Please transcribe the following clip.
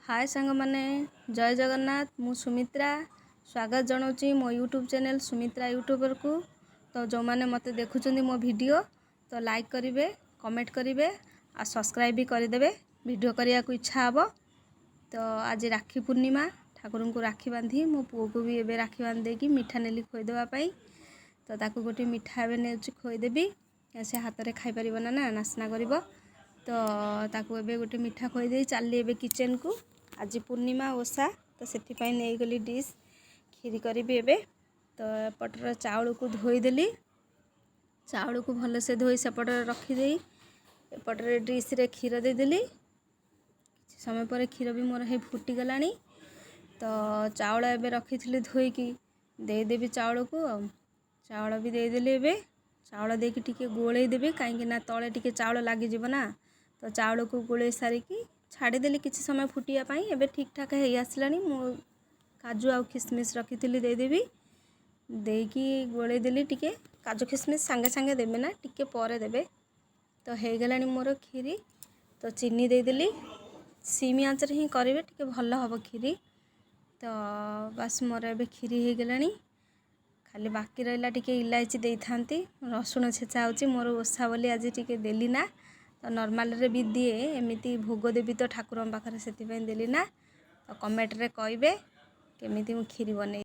हाय सांग माने जय जगन्नाथ मु सुमित्रा स्वागत जनाऊँ मो यूट्यूब चैनल सुमित्रा यूट्यूबर को। तो जो मैंने मत देखुं मो वीडियो तो लाइक करेंगे कमेंट करेंगे आ सब्सक्राइब भी करदे वीडियो करने को इच्छा हे। तो आज राखी पूर्णिमा ठाकुर को राखी बांधी मो पुओ को भी एवं राखी बांध देकी मिठा नेली खोईदेवाई। तो ताकू गोटे मिठा एवं ने खोईदेवी से हाथ में खाईपर ना नास्ना कर। तो ताकू एवं गोटे मिठा खोईदे चली एवं किचन को। आज पूर्णिमा ओषा तो से नहीं गली डिश खीरी करी एवं। तो एपटर चाउल को धोईदेली चाउल को भलसे धोई सेपट रखीदे एपटर डिश रे क्षीर देदेली। किसी समय पर क्षीर भी मोर है फुटीगला। तो चाउल एवं रखी थी धोईकी देदेवी चाउल को चाउल भी देदेली एवं चाउल देकी टिके गोले देबे कहीं तले टिके चाउल लगिज ना। तो चाउल को गोले सारिकी छाड़देली किसी समय फुटिया एवं ठीक ठाक है आसला। मो काजू आ किसमिश रखी थी देदेवी देकी गोले देली टिके काजू किसमिश सांगे सांगे देबे ना टिके पर देबे। तो हो गलानी मोर खीरी। तो चीनी देदेली सिम आंचर ही करेंगे टिके भल हम खीरी। तो बस मोर ए खीरी हो गलानी खाली बाकी रहा टिके इलायची दे था रसुण छेचा होची मोर ओषा बोली आज टिके देली ना। तो नॉर्मल रे भी दिए एमती भोग देवी तो ठाकुर पाखे से देली ना। तो कमेंट रे कहिबे केमिति मु खीरी बने।